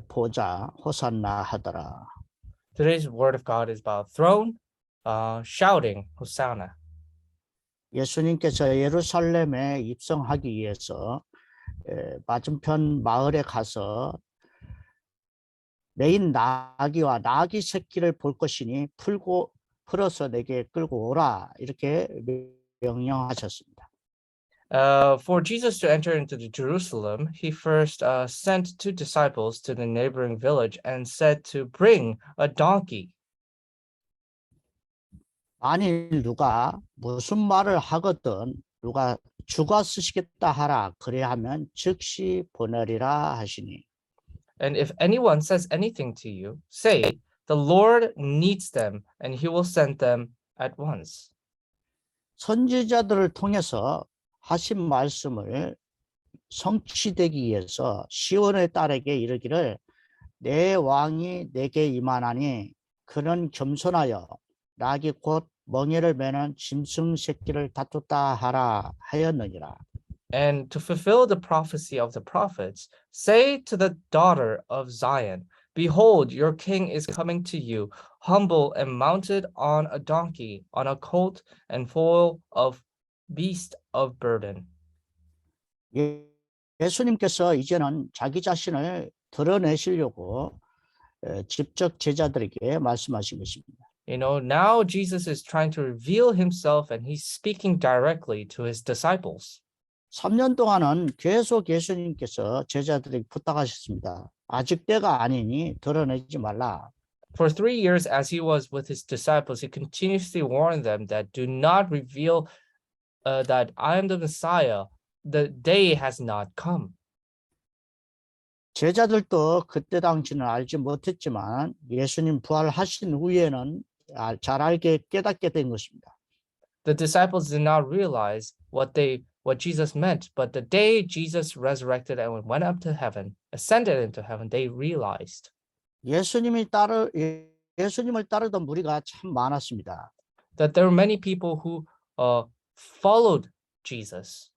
보자 호산나 하더라. Today's word of God is about throne, shouting, Hosanna. 예수님께서 예루살렘에 입성하기 위해서 맞은편 마을에 가서 메인 나귀와 나귀 새끼를 볼 것이니 풀어서 내게 끌고 오라 이렇게 명령하셨습니다. For Jesus to enter into Jerusalem, he first sent two disciples to the neighboring village and said to bring a donkey. 만일 누가 무슨 말을 하거든 누가 주가 쓰시겠다 하라 그래하면 즉시 보내리라 하시니. And if anyone says anything to you, say, the Lord needs them, and he will send them at once. 선지자들을 통해서 하신 말씀을 성취되기 위해서 시온의 딸에게 이르기를 내 왕이 내게 임하나니 그는 겸손하여 나귀 곧 멍에를 매는 짐승 새끼를 다투다 하라 하였느니라. And to fulfill the prophecy of the prophets, say to the daughter of Zion, behold, your king is coming to you, humble and mounted on a donkey, on a colt and full of beast of burden. 예수님께서 이제는 자기 자신을 드러내시려고 직접 제자들에게 말씀하신 것입니다. Now Jesus is trying to reveal himself and he's speaking directly to his disciples. 3년 동안은 계속 예수님께서 제자들에게 부탁하셨습니다. 아직 때가 아니니 드러내지 말라. For 3 years, as he was with his disciples, he continuously warned them that do not reveal that I am the Messiah. The day has not come. 제자들도 그때 당시는 알지 못했지만 예수님 부활하신 후에는 잘 알게 깨닫게 된 것입니다. The disciples did not realize what Jesus meant, but the day Jesus resurrected and went up to heaven, ascended into heaven, they realized. 예수님을 따르던 무리가 참 많았습니다. That there were many people who followed Jesus.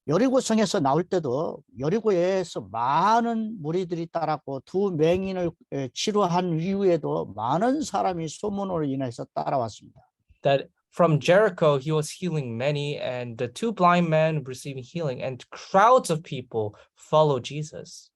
여리고성에서 나올 때도 여리고에서 많은 무리들이 따랐고 두 맹인을 치료한 이후에도 많은 사람이 소문으로 인해서 따라왔습니다. That from Jericho he was healing many, and the two blind men receiving healing, and crowds of people followed Jesus.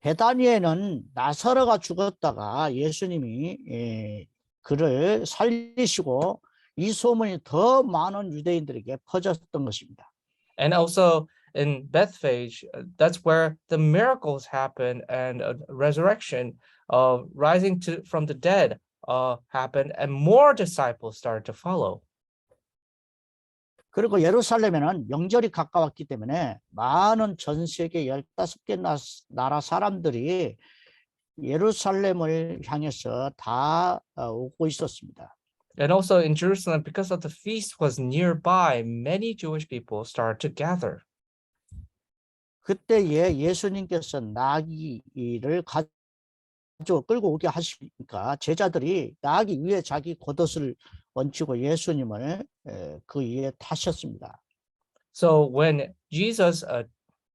베다니에는 나사로가 죽었다가 예수님이 그를 살리시고 이 소문이 더 많은 유대인들에게 퍼졌던 것입니다. And also in Bethphage, that's where the miracles happened, and a resurrection, rising from the dead, happened, and more disciples started to follow. 그리고 예루살렘에는 명절이 가까웠기 때문에 많은 전 세계 15개 나라 사람들이 예루살렘을 향해서 다 오고 있었습니다. And also in Jerusalem, because of the feast was nearby, many Jewish people started to gather. 그때에 예수님께서 나귀를 끌고 오게 하시니까 제자들이 나귀 위에 자기 겉옷을 얹히고 예수님을 그 위에 타셨습니다. So when Jesus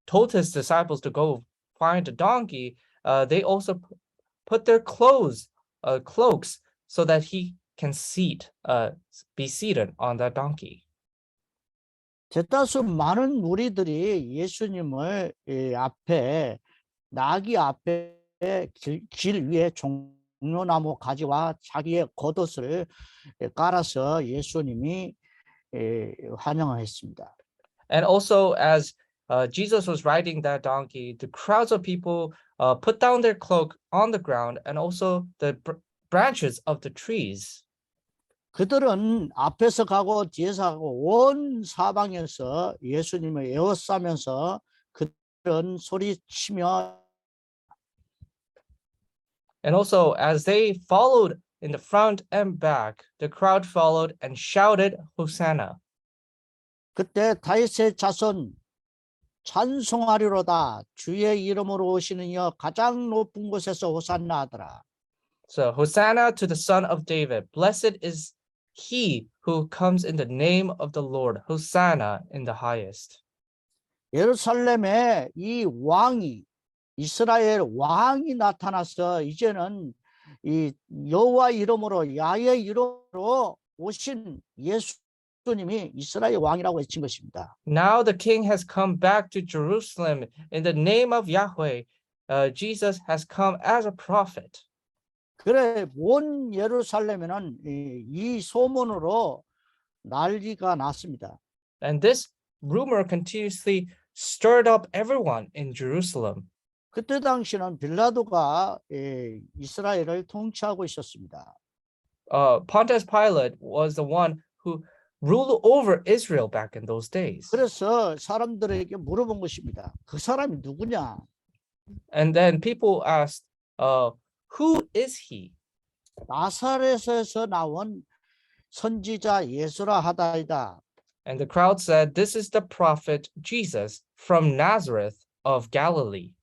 told his disciples to go find a donkey, they also put their cloaks, so that he can be seated on that donkey. 대다수 많은 무리들이 예수님을 앞에 나귀 앞에 길 위에 종려나무 가지와 자기의 겉옷을 깔아서 예수님이 환영했습니다. And also as Jesus was riding that donkey, the crowds of people put down their cloak on the ground, and also the branches of the trees. 그들은 앞에서 가고 뒤에서 가고 온 사방에서 예수님을 에워싸면서 그들은 소리치며 And also as they followed in the front and back, the crowd followed and shouted, Hosanna. 그때 다윗의 자손 찬송하리로다 주의 이름으로 오시는 이여 가장 높은 곳에서 호산나 하더라. So Hosanna to the Son of David. Blessed is he who comes in the name of the Lord. Hosanna in the highest. 예루살렘에 이 왕이 이스라엘 왕이 나타나서 이제는 이 여호와 이름으로 야훼 이름으로 오신 예수님이 이스라엘 왕이라고 외친 것입니다. Now the king has come back to Jerusalem in the name of Yahweh. Jesus has come as a prophet. 그래 온 예루살렘에는 이 소문으로 난리가 났습니다. And this rumor continuously stirred up everyone in Jerusalem. 그때 당시는 빌라도가 이스라엘을 통치하고 있었습니다. Pontius Pilate was the one who ruled over Israel back in those days. 그래서 사람들에게 물어본 것입니다. 그 사람이 누구냐? And then people asked, who is he? 나사렛에서 나온 선지자 예수라 하다이다. And the crowd said, this is the prophet Jesus from Nazareth of Galilee.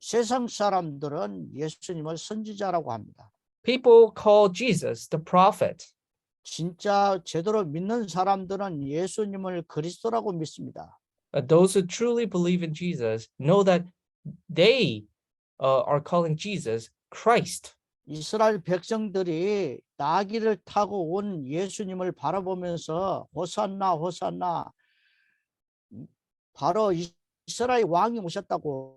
세상 사람들은 예수님을 선지자라고 합니다. People call Jesus the prophet. 진짜 제대로 믿는 사람들은 예수님을 그리스도라고 믿습니다. Those who truly believe in Jesus know that they are calling Jesus Christ. 이스라엘 백성들이 나귀를 타고 온 예수님을 바라보면서 호산나 호산나 바로 이스라엘 왕이 오셨다고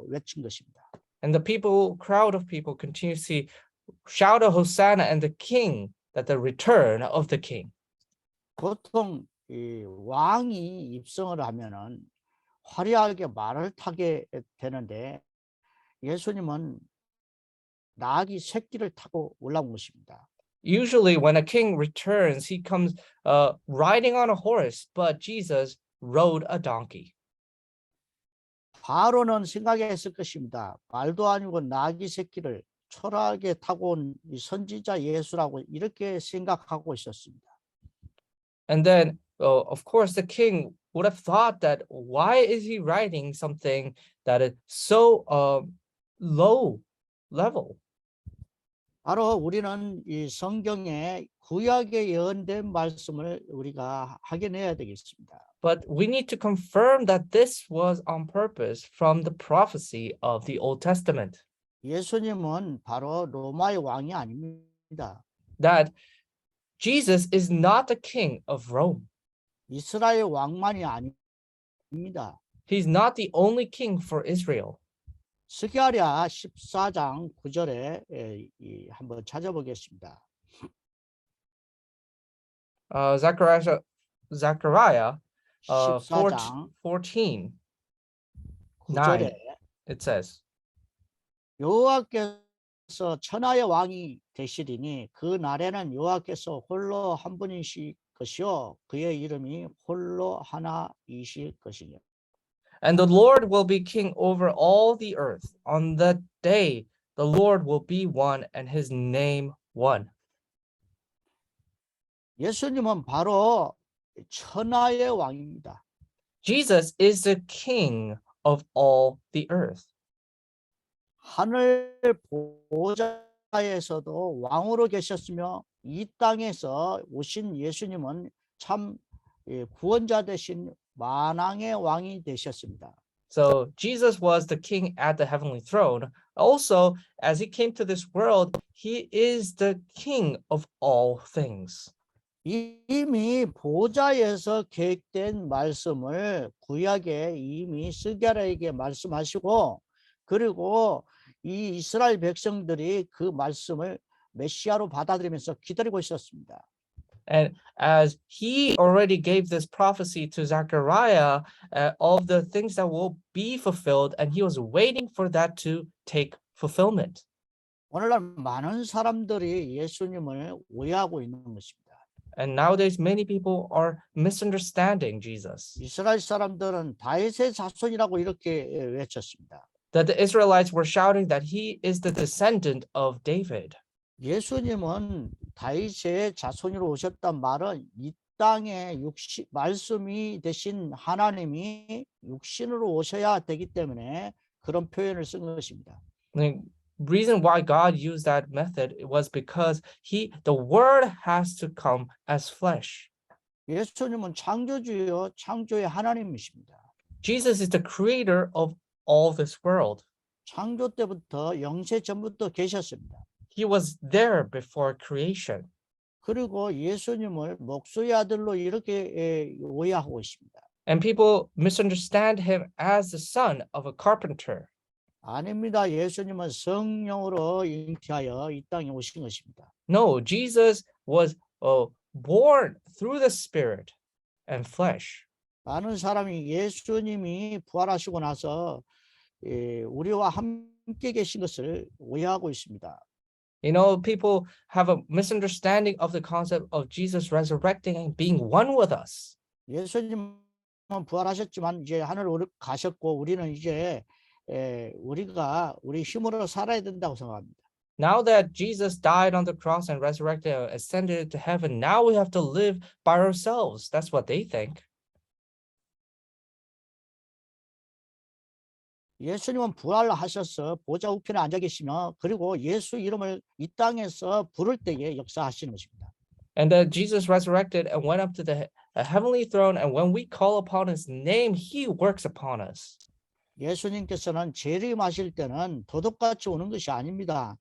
외친 것입니다. And the crowd of people continuously shout a Hosanna and the king, that the return of the king. 보통 이 왕이 입성을 하면은 화려하게 말을 타게 되는데 예수님은 나귀 새끼를 타고 올라온 것입니다. Usually when a king returns, he comes riding on a horse, but Jesus rode a donkey. 바로는 생각했을 것입니다. 말도 아니고 나귀 새끼를 초라하게 타고 온 이 선지자 예수라고 이렇게 생각하고 있었습니다. And then, of course, the king would have thought that why is he riding something that is so low level? 바로 우리는 이 성경에 구약에 예언된 말씀을 우리가 확인해야 되겠습니다. But we need to confirm that this was on purpose from the prophecy of the Old Testament. 예수님은 바로 로마의 왕이 아닙니다. That Jesus is not the king of Rome. 이스라엘 왕만이 아닙니다. He's not the only king for Israel. 스가랴 14장 9절에 한번 찾아보겠습니다. Zechariah 14장 14, 9절에 9, it says, 여호와께서 천하의 왕이 되시리니 그 날에는 여호와께서 홀로 한 분이실 것이요 그의 이름이 홀로 하나이실 것이요. And the Lord will be king over all the earth. On that day, the Lord will be one and his name one. 예수님은 바로 천하의 왕입니다. Jesus is the king of all the earth. 하늘 보좌에서도 왕으로 계셨으며 이 땅에서 오신 예수님은 참 구원자 되신 만왕의 왕이 되셨습니다. So Jesus was the king at the heavenly throne. Also, as he came to this world, he is the king of all things. 이미 보좌에서 계획된 말씀을 구약에 이미 스가랴에게 말씀하시고 그리고 이 이스라엘 백성들이 그 말씀을 메시아로 받아들이면서 기다리고 있었습니다. And as he already gave this prophecy to Zechariah of the things that will be fulfilled, and he was waiting for that to take fulfillment. 오늘날 많은 사람들이 예수님을 오해하고 있는 것입니다. And nowadays, many people are misunderstanding Jesus. 이스라엘 사람들은 다윗의 자손이라고 이렇게 외쳤습니다. That the Israelites were shouting that he is the descendant of David. 예수님은 다윗의 자손으로 오셨단 말은 이 땅에 말씀이 되신 하나님이 육신으로 오셔야 되기 때문에 그런 표현을 쓴 것입니다. The reason why God used that method was because the word has to come as flesh. 예수님은 창조주요 창조의 하나님이십니다. Jesus is the creator of all this world. 창조 때부터 영세 전부터 계셨습니다. He was there before creation. 그리고 예수님을 목수의 아들로 이렇게 오해하고 있습니다. And people misunderstand him as the son of a carpenter. 아닙니다. 예수님은 성령으로 잉태하여 이 땅에 오신 것입니다. No, Jesus was born through the Spirit and flesh. 많은 사람이 예수님이 부활하시고 나서 우리와 함께 계신 것을 오해하고 있습니다. You know, people have a misunderstanding of the concept of Jesus resurrecting and being one with us. 예수님은 부활하셨지만 이제 하늘로 가셨고 우리는 이제 우리가 우리 힘으로 살아야 된다고 생각합니다. Now that Jesus died on the cross and resurrected and ascended to heaven, now we have to live by ourselves. That's what they think. 예수님은 부활하셔서 보좌 우편에 앉아 계시며 그리고 예수 이름을 이 땅에서 부를 때에 역사하시는 것입니다. And that Jesus resurrected and went up to the heavenly throne. And when we call upon his name, he works upon us. 예수님께서는 재림하실 때는 도둑같이 오는 것이 아닙니다.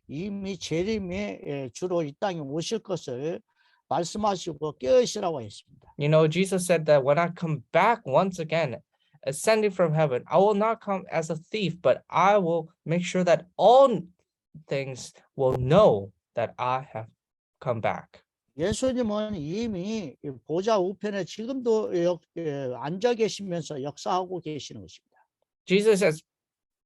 이미 재림의 주로 이 땅에 오실 것을 말씀하시고 깨어있으라고 했습니다. You know, Jesus said that when I come back once again, ascending from heaven, I will not come as a thief, but I will make sure that all things will know that I have come back. 예수님은 이미 보좌 우편에 지금도 앉아 계시면서 역사하고 계시는 것입니다. Jesus is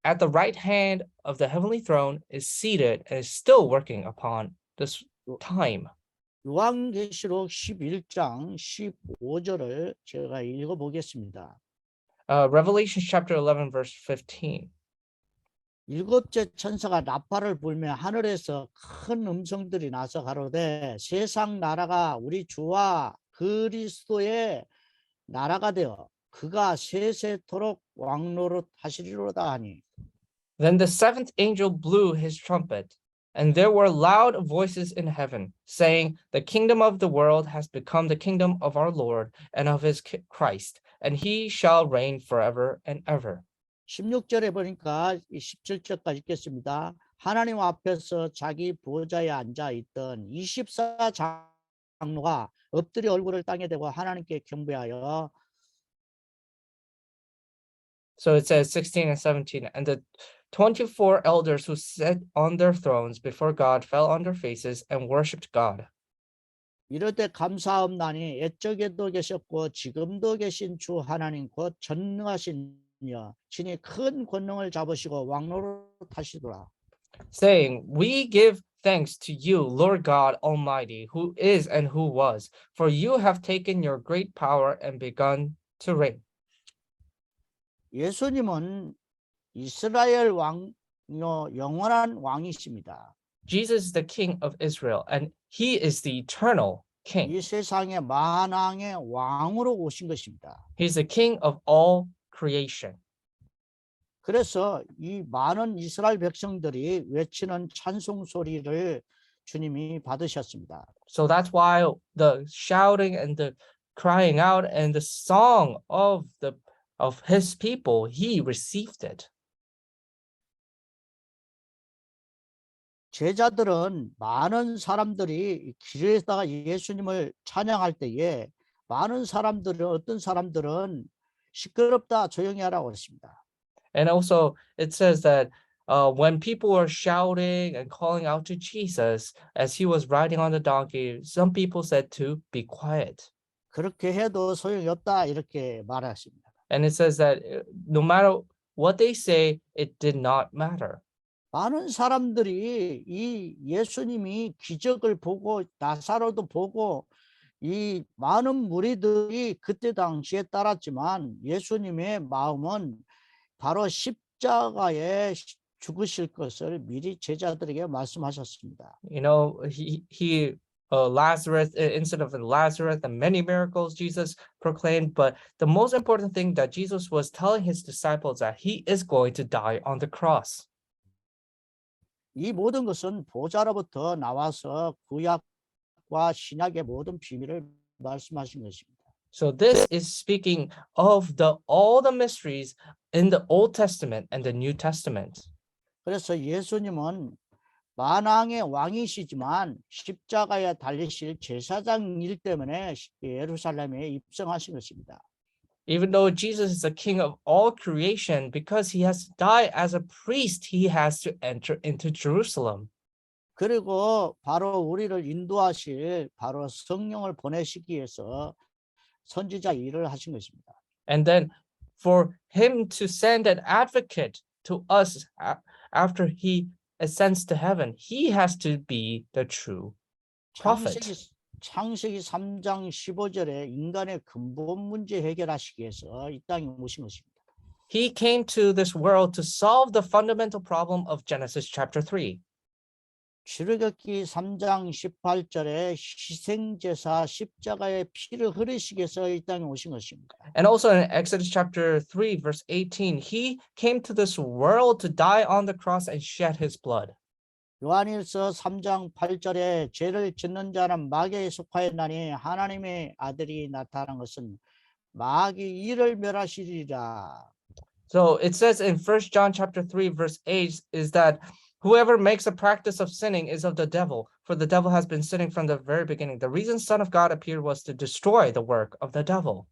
at the right hand of the heavenly throne, is seated and is still working upon this time. 요한계시록 11장 15절을 제가 읽어보겠습니다. Revelation chapter 11, verse 15. 일곱째 천사가 나팔을 불며 하늘에서 큰 음성들이 나서 가로되 세상 나라가 우리 주와 그리스도의 나라가 되어 그가 세세토록 왕노릇 하시리로다 하니. Then the seventh angel blew his trumpet, and there were loud voices in heaven, saying, The kingdom of the world has become the kingdom of our Lord and of his Christ, and he shall reign forever and ever. 16절에 보니까 17절까지 읽겠습니다. 하나님 앞에서 자기 보좌에 앉아 있던 24장로가 엎드려 얼굴을 땅에 대고 하나님께 경배하여. So it says 16 and 17, and the 24 elders who sat on their thrones before God fell on their faces and worshipped God. 이럴 때 감사함나니 옛적에도 계셨고 지금도 계신 주 하나님 곧 전능하신 여 친히 큰 권능을 잡으시고 왕노릇 하시더라. Saying, We give thanks to you, Lord God Almighty, who is and who was, for you have taken your great power and begun to reign. 예수님은 이스라엘 왕요 영원한 왕이십니다. Jesus is the King of Israel, and he is the eternal King. 이 세상의 만왕의 왕으로 오신 것입니다. He's the King of all creation. 그래서 이 많은 이스라엘 백성들이 외치는 찬송 소리를 주님이 받으셨습니다. So that's why the shouting and the crying out and the song of his people, he received it. 제자들은 많은 사람들이 길에다가 예수님을 찬양할 때에 많은 사람들은 어떤 사람들은 시끄럽다 조용히 하라고 했습니다. And also it says that when people were shouting and calling out to Jesus as he was riding on the donkey, some people said to be quiet. 그렇게 해도 소용이 없다 이렇게 말하십니다. And it says that no matter what they say, it did not matter. 많은 사람들이 이 예수님이 기적을 보고 나사로도 보고 이 많은 무리들이 그때 당시에 따랐지만 예수님의 마음은 바로 십자가에 죽으실 것을 미리 제자들에게 말씀하셨습니다. You know, Lazarus, instead of Lazarus and many miracles Jesus proclaimed, but the most important thing that Jesus was telling his disciples that he is going to die on the cross. 이 모든 것은 보좌로부터 나와서 구약과 신약의 모든 비밀을 말씀하신 것입니다. So this is speaking of all the mysteries in the Old Testament and the New Testament. 그래서 예수님은 만왕의 왕이시지만 십자가에 달리실 제사장일 때문에 예루살렘에 입성하신 것입니다. Even though Jesus is the king of all creation, because he has to die as a priest, he has to enter into Jerusalem. 그리고 바로 우리를 인도하실 바로 성령을 보내시기 위해서 선지자 일을 하신 것입니다. And then for him to send an advocate to us after he ascends to heaven, he has to be the true prophet. 창세기 3장 15절에 인간의 근본 문제 해결하시기 위해서 이 땅에 오신 것입니다. He came to this world to solve the fundamental problem of Genesis chapter 3. 출애굽기 3장 18절에 희생제사 십자가의 피를 흐르시기 위해서 이 땅에 오신 것입니다. And also in Exodus chapter 3 verse 18, he came to this world to die on the cross and shed his blood. 요한일서 3장 8절에 죄를 짓는 자는 마귀에 속하였나니 하나님의 아들이 나타난 것은 마귀 이를 멸하시리라. So it says in 1 John chapter 3 verse 8 is that whoever makes a practice of sinning is of the devil, for the devil has been sinning from the very beginning. The reason Son of God appeared was to destroy the work of the devil.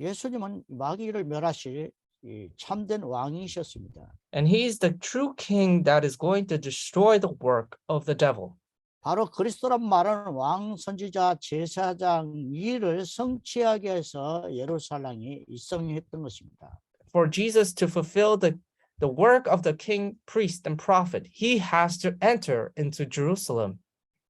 예수님은 마귀를 멸하실 참된 왕이셨습니다. And he's the true king that is going to destroy the work of the devil. 바로 그리스도란 말은 왕, 선지자, 제사장 일을 성취하기 위해서 예루살렘이 입성했던 것입니다. For Jesus to fulfill the work of the king, priest, and prophet, he has to enter into Jerusalem.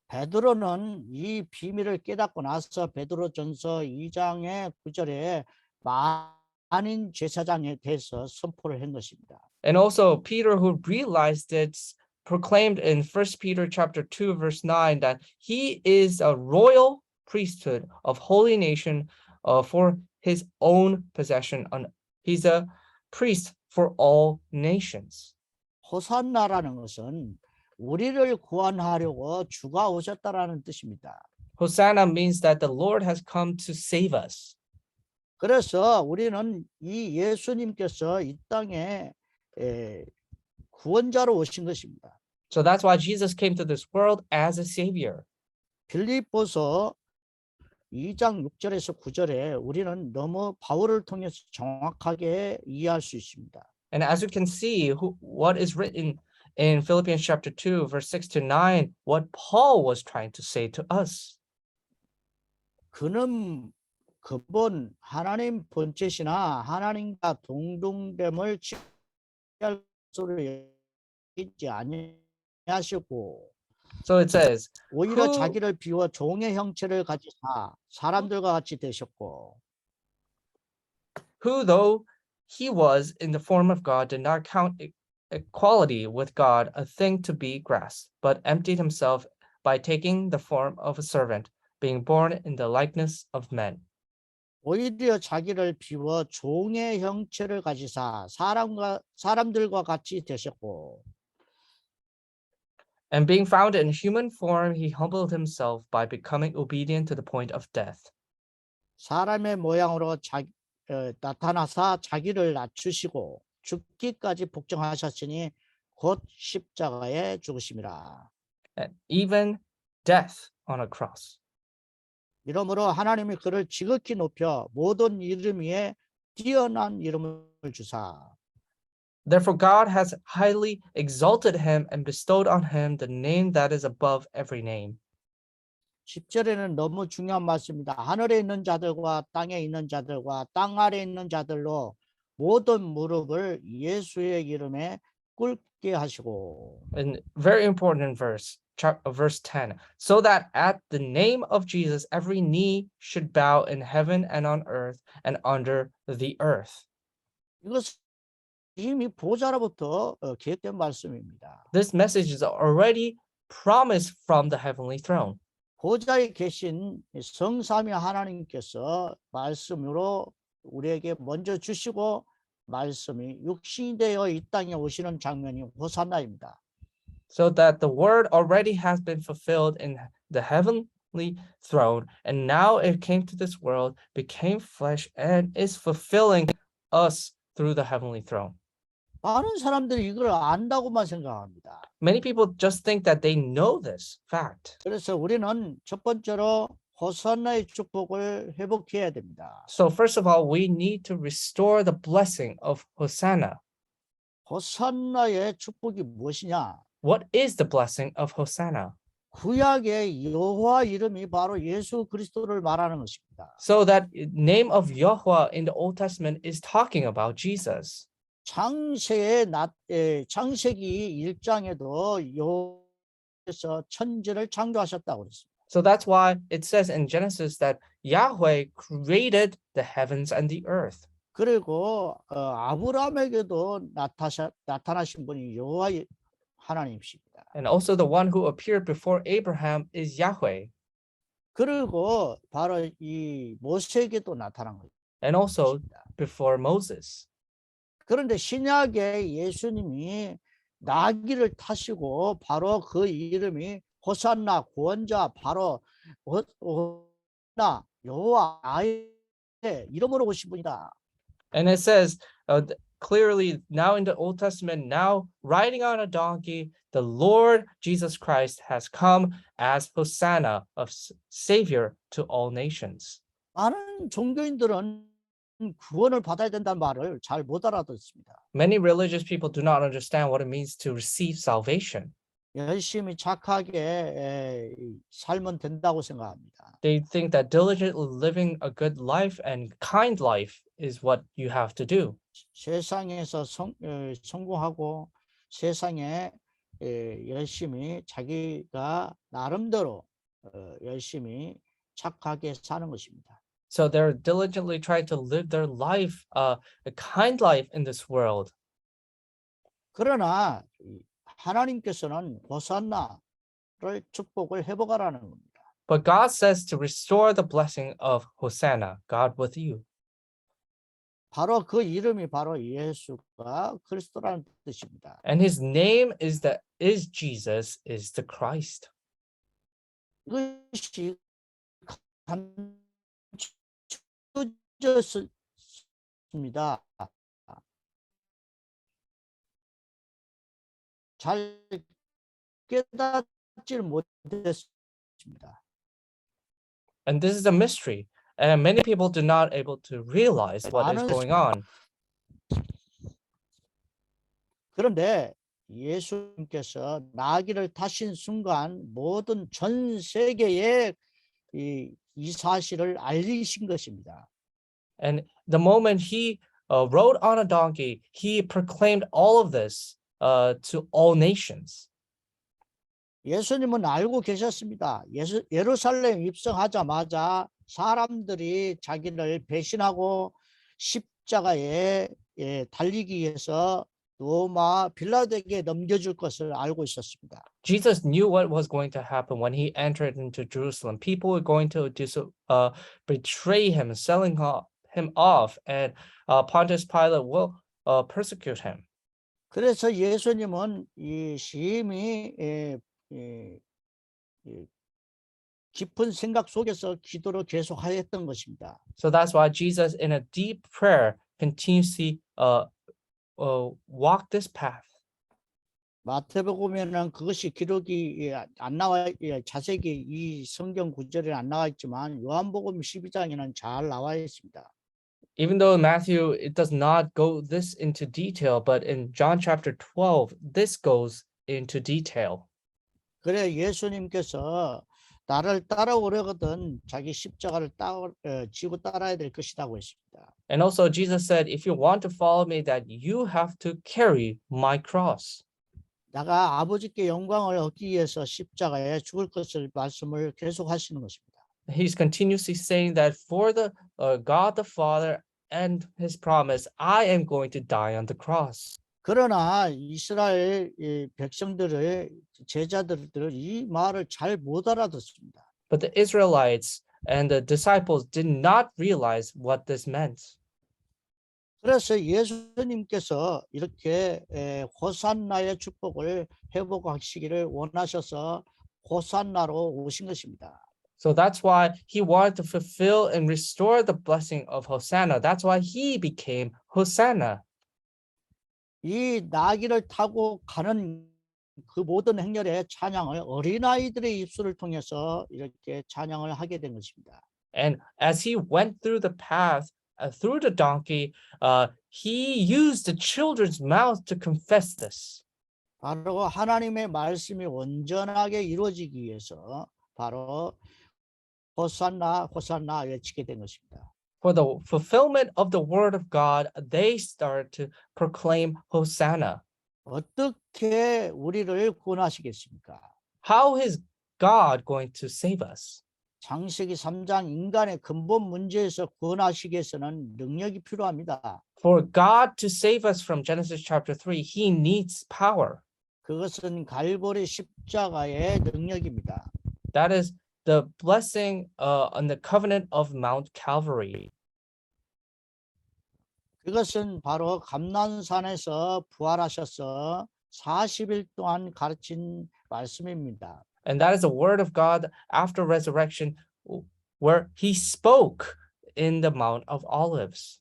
베드로는 이 비밀을 깨닫고 나서 베드로전서 2장의 9절에 만인 제사장에 대해서 선포를 한 것입니다. And also Peter, who realized it, proclaimed in 1 Peter chapter 2 verse 9 that he is a royal priesthood of holy nation for his own possession. He's a priest for all nations. 호산나라는 것은 우리를 구원하려고 주가 오셨다라는 뜻입니다. Hosanna means that the Lord has come to save us. 그래서 우리는 이 예수님께서 이 땅에 구원자로 오신 것입니다. So that's why Jesus came to this world as a savior. 빌립보서 2장 6절에서 9절에 우리는 너무 바울을 통해서 정확하게 이해할 수 있습니다. And as you can see, what is written in Philippians chapter 2, verse 6 to 9, what Paul was trying to say to us. 그는 근본 하나님 본체시나 하나님과 동등됨을 취할 것으로 여기지 아니하시고 So it says, 오히려 who- 자기를 비워 종의 형체를 가지사 사람들과 같이 되셨고 who though he was in the form of God did not count equality with God a thing to be grasped, but emptied himself by taking the form of a servant, being born in the likeness of men. 오히려 자기를 비워 종의 형체를 가지사 사람들과 같이 되셨고 And being found in human form, he humbled himself by becoming obedient to the point of death. 사람의 모양으로 나타나사 자기를 낮추시고 죽기까지 복종하셨으니 곧 십자가에 죽으심이라. And even death on a cross. 이러므로 하나님이 그를 지극히 높여 모든 이름 위에 뛰어난 이름을 주사. Therefore God has highly exalted him and bestowed on him the name that is above every name. 10절에는 너무 중요한 말씀입니다. 하늘에 있는 자들과 땅에 있는 자들과 땅 아래에 있는 자들로 모든 무릎을 예수의 이름에 꿇게 하시고. And very important verse 10. So that at the name of Jesus, every knee should bow in heaven and on earth and under the earth. 이것은 이미 보좌로부터 계획된 말씀입니다. This message is already promised from the heavenly throne. 보좌에 계신 성삼위 하나님께서 말씀으로 우리에게 먼저 주시고 말씀이 육신이 되어 이 땅에 오시는 장면이 호산나입니다. So that the word already has been fulfilled in the heavenly throne, and now it came to this world, became flesh, and is fulfilling us through the heavenly throne. 많은 사람들이 이걸 안다고만 생각합니다. Many people just think that they know this fact. 그래서 우리는 첫 번째로 호산나의 축복을 회복해야 됩니다. So first of all, we need to restore the blessing of Hosanna. 호산나의 축복이 무엇이냐? What is the blessing of Hosanna? 구약의 여호와 이름이 바로 예수 그리스도를 말하는 것입니다. So that name of Yahweh in the Old Testament is talking about Jesus. 창세기 1장에도 여호와께서 천지를 창조하셨다고 그랬습니다. So that's why it says in Genesis that Yahweh created the heavens and the earth. 그리고 아브라함에게도 나타나신 분이 여호와 하나님이십니다. And also the one who appeared before Abraham is Yahweh. 그리고 바로 이 모세에게도 나타난 것입니다. And also before Moses. 그런데 신약에 예수님이 나귀를 타시고 바로 그 이름이 호산나 구원자 바로 호산나 여호와 아의 이름으로 오신 분이다. And it says clearly now in the Old Testament, now riding on a donkey, the Lord Jesus Christ has come as Hosanna of Savior to all nations. 많은 종교인들은 구원을 받아야 된다는 말을 잘 못 알아듣습니다. Many religious people do not understand what it means to receive salvation. 열심히 착하게 살면 된다고 생각합니다. They think that diligently living a good life and kind life is what you have to do. 세상에서 성공하고 세상에 열심히 자기가 나름대로 열심히 착하게 사는 것입니다. So they're diligently trying to live their life, a kind life in this world. 그러나 하나님께서는 호산나를 축복을 회복하라는 겁니다. But God says to restore the blessing of Hosanna, God with you. 바로 그 이름이 바로 예수가 그리스도라는 뜻입니다. And his name is Jesus, is the Christ. 이것이 감춰졌습니다. 잘 깨닫지 못했습니다. And this is a mystery. And many people do not able to realize what is going on. 그런데 예수님께서 나귀를 타신 순간 모든 전 세계에 이 사실을 알리신 것입니다. And the moment he rode on a donkey, he proclaimed all of this to all nations. 예수님은 알고 계셨습니다. 예루살렘 입성하자마자 사람들이 자기를 배신하고 십자가에 달리기 위해서 로마 빌라도에게 넘겨줄 것을 알고 있었습니다. Jesus knew what was going to happen when he entered into Jerusalem. People were going to betray him, selling him off, and Pontius Pilate will persecute him. 그래서 예수님은 이 심히 깊은 생각 속에서 기도를 계속하였던 것입니다. So that's why Jesus, in a deep prayer, continuously walked this path. 마태복음에는 그것이 기록이 안 나와 자세히 이 성경 구절에 안 나와 있지만 요한복음 12장에는 잘 나와 있습니다. Even though in Matthew it does not go this into detail, but in John chapter 12, this goes into detail. 그래 예수님께서 나를 따라오려거든 자기 십자가를 지고 따라야 될 것이라고 했습니다. And also Jesus said, if you want to follow me, that you have to carry my cross. 내가 아버지께 영광을 얻기 위해서 십자가에 죽을 것을 말씀을 계속 하시는 것입니다. He's continuously saying that for the God the Father and his promise, I am going to die on the cross. 그러나 이스라엘 백성들의 제자들은 이 말을 잘 못 알아듣습니다. But the Israelites and the disciples did not realize what this meant. 그래서 예수님께서 이렇게 호산나의 축복을 회복하시기를 원하셔서 호산나로 오신 것입니다. So that's why he wanted to fulfill and restore the blessing of Hosanna. That's why he became Hosanna. 이 나귀를 타고 가는 그 모든 행렬의 찬양을 어린아이들의 입술을 통해서 이렇게 찬양을 하게 된 것입니다. And as he went through the path, through the donkey, he used the children's mouth to confess this. 바로 하나님의 말씀이 온전하게 이루어지기 위해서 바로 호산나 호산나 외치게 된 것입니다. For the fulfillment of the word of God, they started to proclaim Hosanna. 어떻게 우리를 구원하시겠습니까? How is God going to save us? 창세기 3장 인간의 근본 문제에서 구원하시기 위해서는 능력이 필요합니다. For God to save us from Genesis chapter 3, he needs power. 그것은 갈보리 십자가의 능력입니다. That is the blessing on the covenant of Mount Calvary. 그것은 바로 감난산에서 부활하셔서 40일 동안 가르친 말씀입니다. And that is the word of God after resurrection, where he spoke in the Mount of Olives.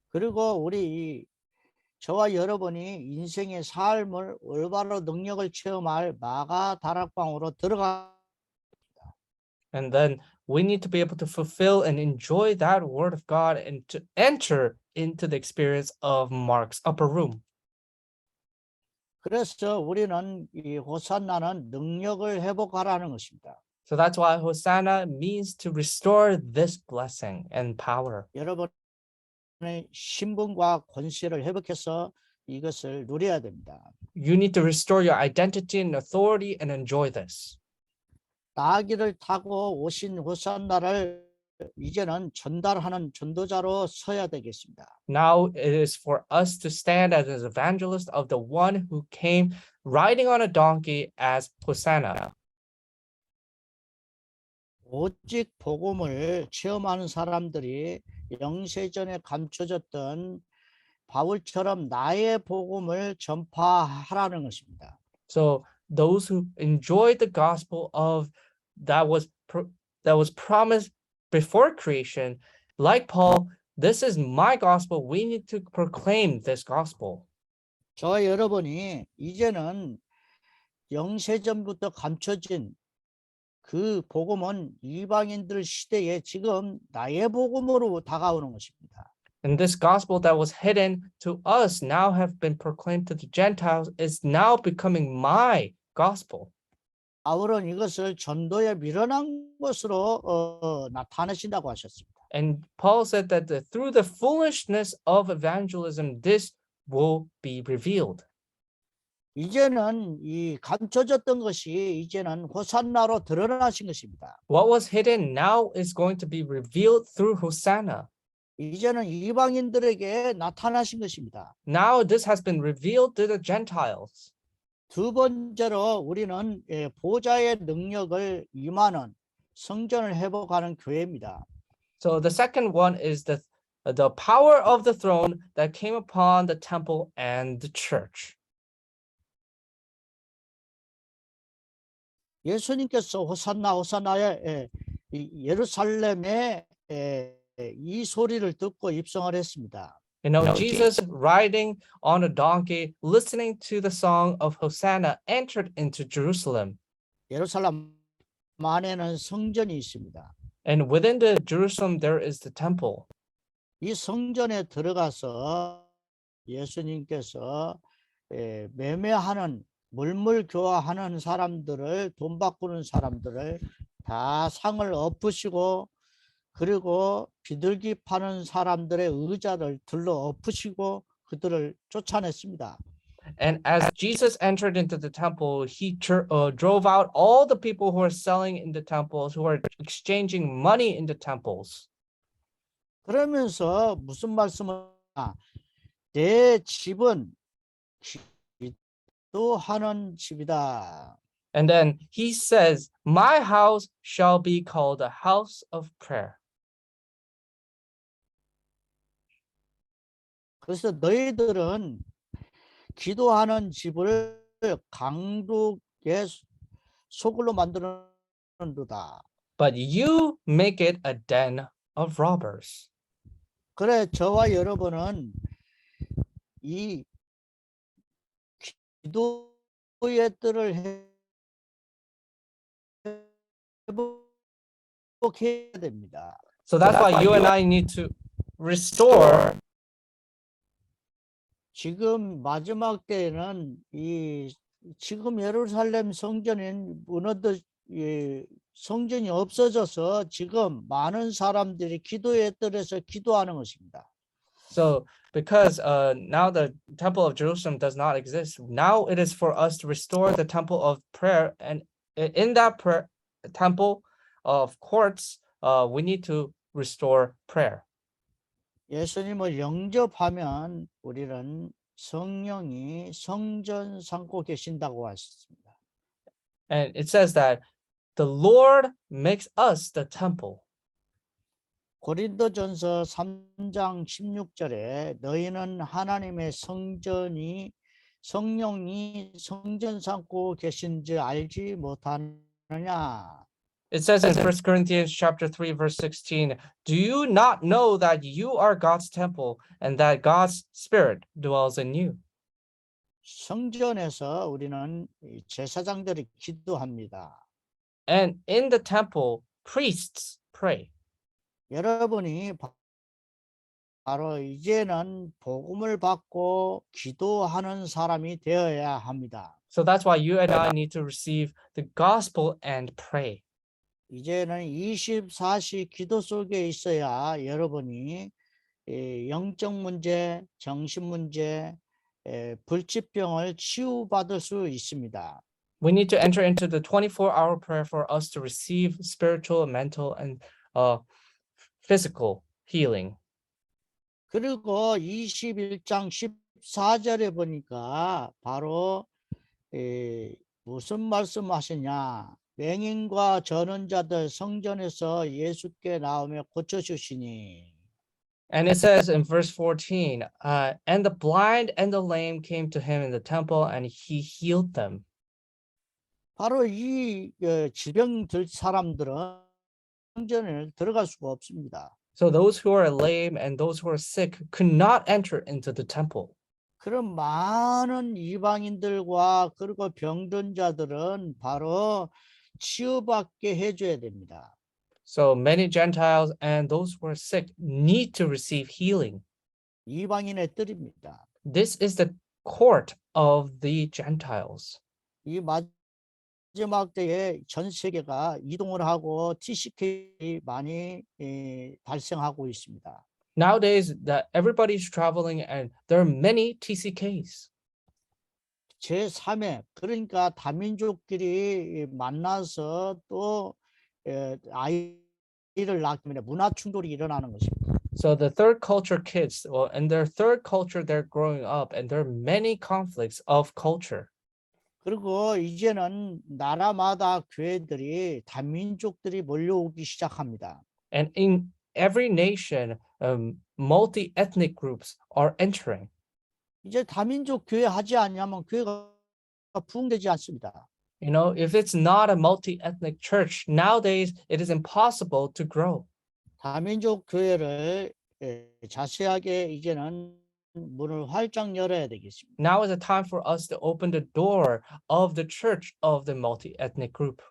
그리고 저와 여러분이 인생의 삶을 올바로 능력을 체험할 마가 다락방으로 들어가. And then we need to be able to fulfill and enjoy that word of God and to enter into the experience of Mark's upper room. 그래서 우리는 이 호산나는 능력을 회복하라는 것입니다. So that's why Hosanna means to restore this blessing and power. 여러분의 신분과 권세를 회복해서 이것을 누려야 됩니다. You need to restore your identity and authority and enjoy this. 나귀를 타고 오신 호산나를 이제는 전달하는 전도자로 서야 되겠습니다. Now it is for us to stand as an evangelist of the one who came riding on a donkey as Hosanna. 오직 복음을 체험하는 사람들이 영세전에 감춰졌던 바울처럼 나의 복음을 전파하라는 것입니다. So those who enjoy the gospel of that was promised before creation, like Paul, this is my gospel. We need to proclaim this gospel. 저와 여러분이 이제는 영세전부터 감춰진 그 복음은 이방인들 시대에 지금 나의 복음으로 다가오는 것입니다. And this gospel that was hidden to us now have been proclaimed to the Gentiles is now becoming my gospel. 바울은 이것을 전도에 미련한 것으로 나타내신다고 하셨습니다. And Paul said that through the foolishness of evangelism, this will be revealed. 이제는 이 감춰졌던 것이 이제는 호산나로 드러나신 것입니다. What was hidden now is going to be revealed through Hosanna. 이제는 이방인들에게 나타나신 것입니다. Now this has been revealed to the Gentiles. 두 번째로 우리는 보좌의 능력을 임하는 성전을 회복하는 교회입니다. So the second one is the power of the throne that came upon the temple and the church. 예수님께서 호산나 호산나의 예루살렘에 이 소리를 듣고 입성을 했습니다. You know, Jesus riding on a donkey, listening to the song of Hosanna, entered into Jerusalem. 예루살렘 안에는 성전이 있습니다. And within the Jerusalem, there is the temple. 이 성전에 들어가서 예수님께서 매매하는 물물 교환하는 사람들을 돈 바꾸는 사람들을 다 상을 엎으시고 그리고 비둘기 파는 사람들의 의자를 들러 엎으시고 그들을 쫓아냈습니다. And as Jesus entered into the temple, he drove out all the people who are selling in the temples, who are exchanging money in the temples. 그러면서 무슨 말씀을 내 집은 기도하는 집이다. And then he says, my house shall be called a house of prayer. 그래서 너희들은 기도하는 집을 강둑의 소굴로 만드는 두다. but you make it a den of robbers. 그래 저와 여러분은 이 기도의 뜰을 회복해야 됩니다. So that's why you and I need to restore. 지금 마지막 때에는 지금 예루살렘 성전인 성전이 없어져서 지금 많은 사람들이 기도의 뜰에서 기도하는 것입니다. So because now the temple of Jerusalem does not exist, now it is for us to restore the temple of prayer, and in that prayer temple of courts, we need to restore prayer. 예수님을 영접하면 우리는 성령이 성전 삼고 계신다고 하셨습니다. And it says that the Lord makes us the temple. 고린도전서 3장 16절에 너희는 하나님의 성전이 성령이 성전 삼고 계신지 알지 못하느냐. It says in 1 Corinthians chapter 3, verse 16, do you not know that you are God's temple and that God's Spirit dwells in you? 성전에서 우리는 제사장들이 기도합니다. And in the temple, priests pray. 여러분이 바로 이제는 복음을 받고 기도하는 사람이 되어야 합니다. So that's why you and I need to receive the gospel and pray. 이제는 24시 기도 속에 있어야 여러분이 영적 문제, 정신 문제, 불치병을 치유받을 수 있습니다. We need to enter into the 24-hour prayer for us to receive spiritual, mental, and physical healing. 그리고 21장 14절에 보니까 바로 무슨 말씀하시냐. 맹인과 저는 자들 성전에서 예수께 나오며 고쳐주시니. And it says in verse 14, and the blind and the lame came to him in the temple, and he healed them. 바로 이 질병들 사람들은 성전에 들어갈 수가 없습니다. So those who are lame and those who are sick could not enter into the temple. 그런 많은 이방인들과 그리고 병든 자들은 바로 치유받게 해줘야 됩니다. So many Gentiles and those who are sick need to receive healing. 이방인의 뜰입니다. This is the court of the Gentiles. 이 마지막 때에 전 세계가 이동을 하고 TCK 많이 발생하고 있습니다. Nowadays, that everybody's traveling and there are many TCKs. 제3회 그러니까 다민족끼리 만나서 또 아이를 낳기면 문화 충돌이 일어나는 것입니다. So the third culture kids, well, in their third culture, they're growing up and there are many conflicts of culture. 그리고 이제는 나라마다 교회들이 다민족들이 몰려오기 시작합니다. And in every nation, multi-ethnic groups are entering. 이제 다민족 교회 하지 않냐면 교회가 부흥되지 않습니다. You know, if it's not a multi-ethnic church, nowadays it is impossible to grow. 다민족 교회를 자세하게 이제는 문을 활짝 열어야 되겠습니다. Now is the time for us to open the door of the church of the multi-ethnic group.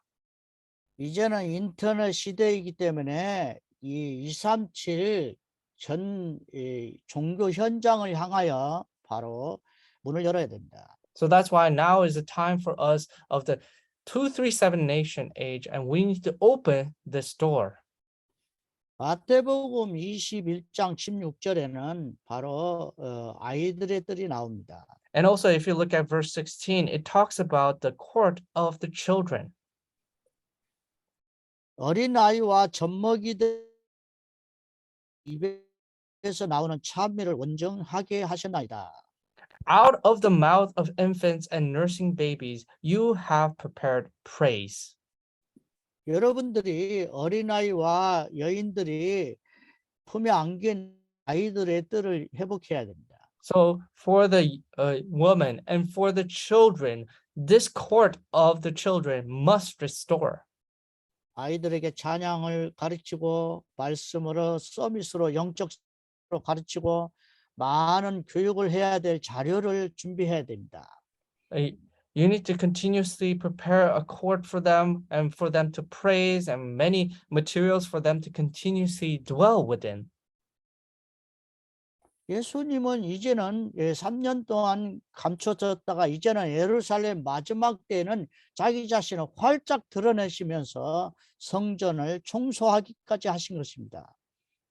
이제는 인터넷 시대이기 때문에 이 237 전 종교 현장을 향하여 바로 문을 열어야 됩니다. So that's why now is the time for us of the 237 nation age, and we need to open this door. 마태복음 21장 16절에는 바로 아이들의 뜰이 나옵니다. And also, if you look at verse 16, it talks about the court of the children. 어린 아이와 젖먹이들 입에서 나오는 찬미를 원정하게 하셨나이다. Out of the mouth of infants and nursing babies, you have prepared praise. 여러분들이 어린아이와 여인들이 품에 안긴 아이들의 뜰을 회복해야 됩니다. So for the woman and for the children, this court of the children must restore. 아이들에게 찬양을 가르치고 말씀으로 서밋으로 영적으로 가르치고 많은 교육을 해야 될 자료를 준비해야 됩니다. You need to continuously prepare a court for them and for them to praise and many materials for them to continuously dwell within. 예수님은 이제는 3년 동안 감춰졌다가 이제는 예루살렘 마지막 때에는 자기 자신을 활짝 드러내시면서 성전을 청소하기까지 하신 것입니다.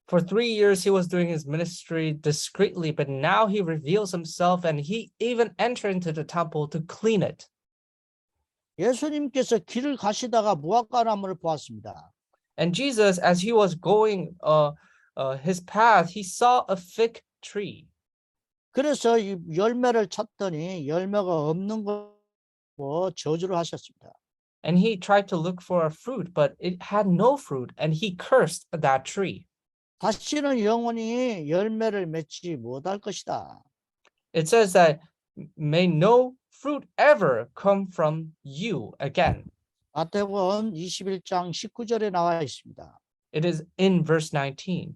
For 3 years, he was doing his ministry discreetly, but now he reveals himself and he even entered into the temple to clean it. 예수님께서 길을 가시다가 무화과나무를 보았습니다. And Jesus, as he was going his path, he saw a fig tree. 그래서 이 열매를 찾더니 열매가 없는 거 저주를 하셨습니다. And he tried to look for a fruit, but it had no fruit, and he cursed that tree. 다시는 영원히 열매를 맺지 못할 것이다. It says that may no fruit ever come from you again. 마태복음 21장 19절에 나와 있습니다. It is in verse 19.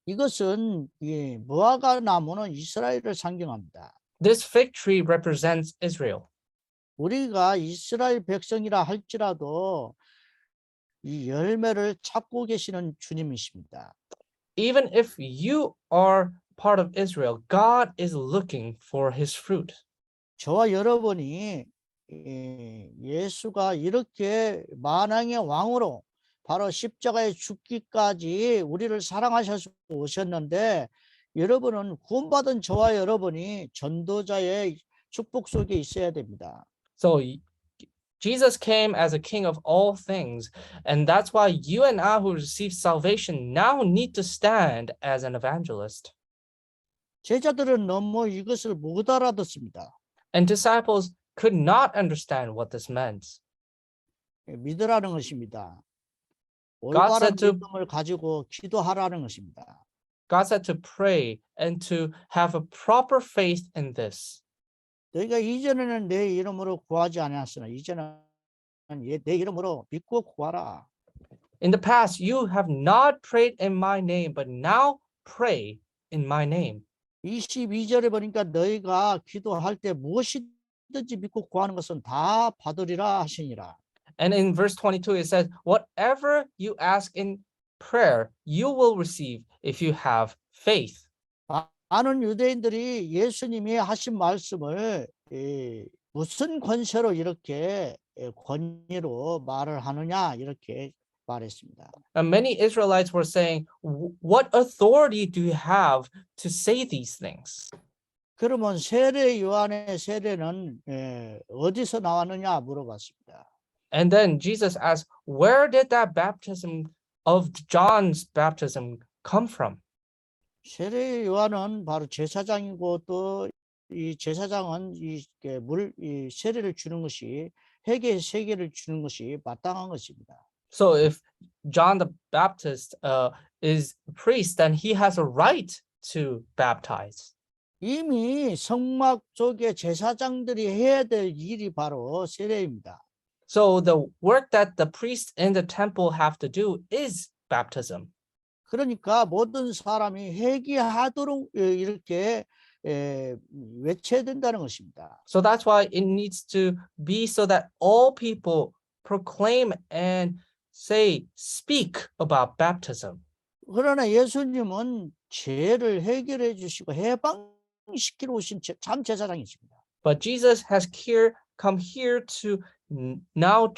이것은 이 무화과 나무는 이스라엘을 상징합니다. This fig tree represents Israel. 우리가 이스라엘 백성이라 할지라도 이 열매를 찾고 계시는 주님이십니다. Even if you are part of Israel, God is looking for his fruit. 저와 여러분이 예수가 이렇게 만왕의 왕으로 바로 십자가에 죽기까지 우리를 사랑하셔서 오셨는데 여러분은 구원받은 저와 여러분이 전도자의 축복 속에 있어야 됩니다. So Jesus came as a king of all things, and that's why you and I who received salvation now need to stand as an evangelist. 제자들은 너무 이것을 못 알아듣습니다. And disciples could not understand what this meant. 믿으라는 것입니다. God 올바른 said to- 믿음을 가지고 기도하라는 것입니다. God said to pray and to have a proper faith in this. 너희가 이전에는 내 이름으로 구하지 않았으나 이제는 내 이름으로 믿고 구하라. In the past, you have not prayed in my name, but now pray in my name. 22절에 보니까 너희가 기도할 때 무엇이든지 믿고 구하는 것은 다 받으리라 하시니라. And in verse 22, it says, whatever you ask in prayer, you will receive if you have faith. 많은 유대인들이 예수님이 하신 말씀을 무슨 권세로 이렇게 권위로 말을 하느냐 이렇게 말했습니다. And many Israelites were saying, what authority do you have to say these things? 그러면 세례 요한의 세례는 어디서 나왔느냐 물어봤습니다. And then Jesus asked, where did that baptism of John's baptism come from? 세례 요한은 바로 제사장이고 또 이 제사장은 이 세례를 주는 것이 회개 세계를 주는 것이 마땅한 것입니다. So if John the Baptist is a priest, then he has a right to baptize. 이미 성막 쪽에 제사장들이 해야 될 일이 바로 세례입니다. So the work that the priests in the temple have to do is baptism. 그러니까 모든 사람이 회개하도록 이렇게 외쳐야 된다는 것입니다. So that's why it needs to be so that all people proclaim and speak about baptism. 그러나 예수님은 죄를 해결해 주시고 해방시키러 오신 참 제사장이십니다. But Jesus has come here to now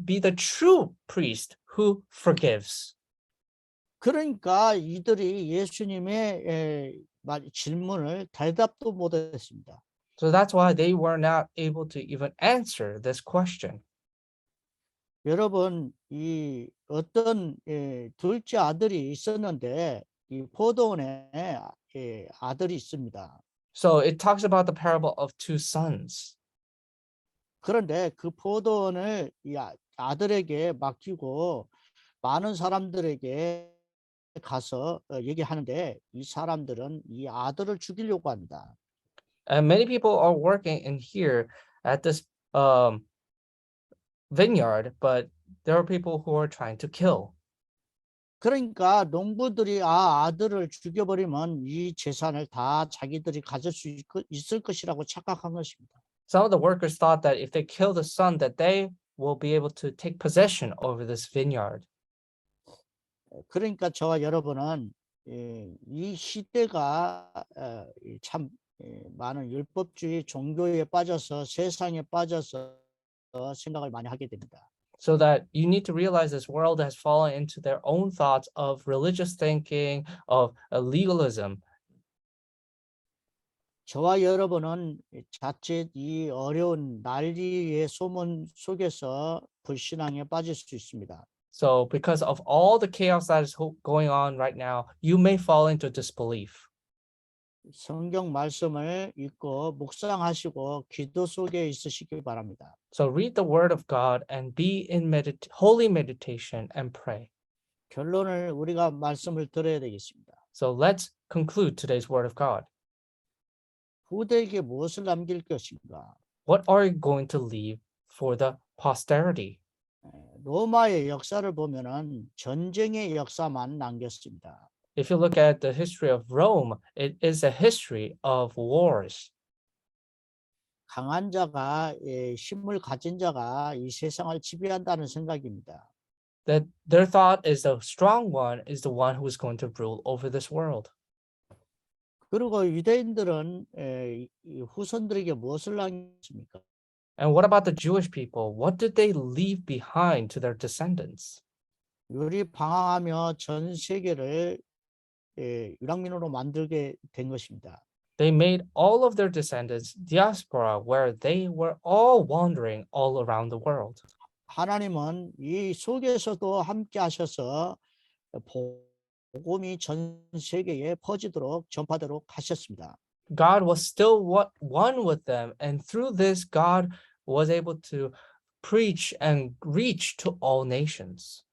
be the true priest who forgives. 그러니까 이들이 예수님의 질문을 대답도 못했습니다. So that's why they were not able to even answer this question. 여러분, 이 어떤 둘째 아들이 있었는데 이 포도원에 아들이 있습니다. So it talks about the parable of two sons. 그런데 그 포도원을 이 아들에게 맡기고 많은 사람들에게 가서 얘기하는데 이 사람들은 이 아들을 죽이려고 합니다. And many people are working in here at this vineyard, but There are people who are trying to kill. 그러니까 농부들이 아들을 죽여버리면 이 재산을 다 자기들이 가질 수 있을 것이라고 착각한 것입니다. Some of the workers thought that if they kill the son, that they will be able to take possession over this vineyard. 그러니까 저와 여러분은 이 시대가 참 많은 율법주의 종교에 빠져서 세상에 빠져서 생각을 많이 하게 됩니다. So that you need to realize this world has fallen into their own thoughts of religious thinking, of legalism. 저와 여러분은 자칫 이 어려운 난리의 소문 속에서 불신앙에 빠질 수 있습니다. So because of all the chaos that is going on right now, you may fall into disbelief. 성경 말씀을 읽고 묵상하시고 기도 속에 있으시기 바랍니다. So read the word of God and be in holy meditation and pray. 결론을 우리가 말씀을 들어야 되겠습니다. So let's conclude today's word of God. 후대에게 무엇을 남길 것인가? What are you going to leave for the posterity? 로마의 역사를 보면은 전쟁의 역사만 남겼습니다. If you look at the history of Rome, it is a history of wars. 강한 자가 힘을 가진 자가 이 세상을 지배한다는 생각입니다. That their thought is the strong one is the one who is going to rule over this world. 그리고 유대인들은 이 후손들에게 무엇을 남겼습니까? And what about the Jewish people? What did they leave behind to their descendants? 요리 방황하며 전 세계를 유랑민으로 만들게 된 것입니다. They made all of their descendants diaspora, where they were all wandering all around the world. 하나님은 이 속에서도 함께 하셔서 복음이 전 세계에 퍼지도록 전파되도록 하셨습니다. God was still one with them, and through this, God was able to preach and reach to all nations.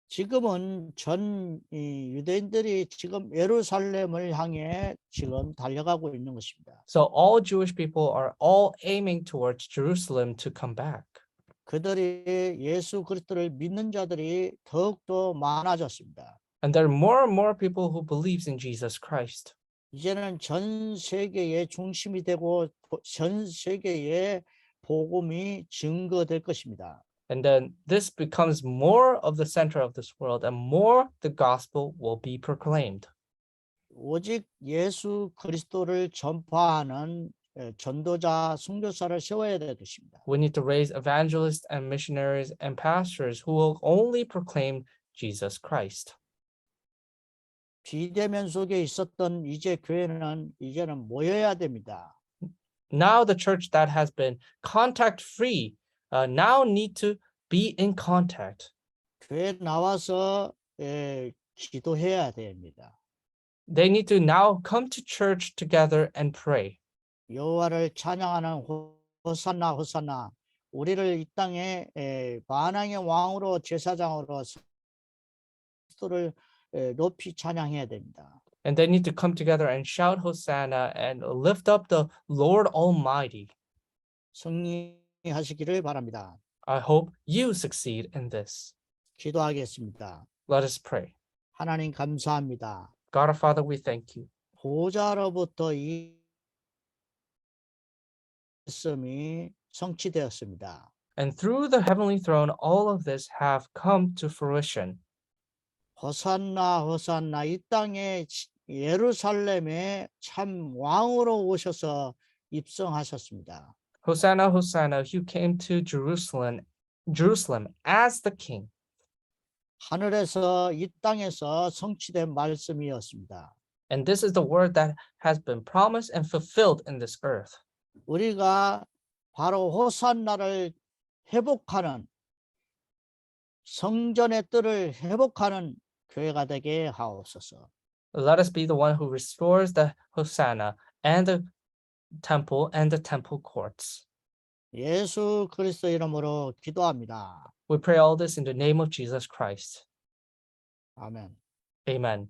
지금은 전 유대인들이 지금 예루살렘을 향해 지금 달려가고 있는 것입니다. So all Jewish people are all aiming towards Jerusalem to come back. 그들이 예수 그리스도를 믿는 자들이 더욱더 많아졌습니다. And there are more and more people who believes in Jesus Christ. 이제는 전 세계의 중심이 되고 전 세계의 복음이 증거될 것입니다. And then this becomes more of the center of this world, and more the gospel will be proclaimed. 오직 예수 그리스도를 전파하는 전도자, 선교사를 세워야 될 것입니다. We need to raise evangelists and missionaries and pastors who will only proclaim Jesus Christ. 비대면 속에 있었던 이제 교회는 이제는 모여야 됩니다. Now the church that has been contact free now need to be in contact. 교회 나와서 기도해야 됩니다. They need to now come to church together and pray. 여호와를 찬양하는 호산나 호산나, 우리를 이 땅에 만왕의 왕으로 제사장으로 그리스도를 높이 찬양해야 됩니다. And they need to come together and shout Hosanna and lift up the Lord Almighty. 승리하시기를 바랍니다. I hope you succeed in this. 기도하겠습니다. Let us pray. 하나님 감사합니다. God our Father, we thank you. 보좌로부터 이 말씀이 성취되었습니다. And through the heavenly throne, all of this have come to fruition. 호산나 호산나, 이 땅에 예루살렘에 참 왕으로 오셔서 입성하셨습니다. Hosanna, Hosanna, you came to Jerusalem as the king. 하늘에서 이 땅에서 성취된 말씀이었습니다. And this is the word that has been promised and fulfilled in this earth. 우리가 바로 호산나를 회복하는, 성전의 뜰을 회복하는 교회가 되게 하옵소서. Let us be the one who restores the Hosanna and the temple courts. 예수 그리스도 이름으로 기도합니다. We pray all this in the name of Jesus Christ. 아멘. Amen.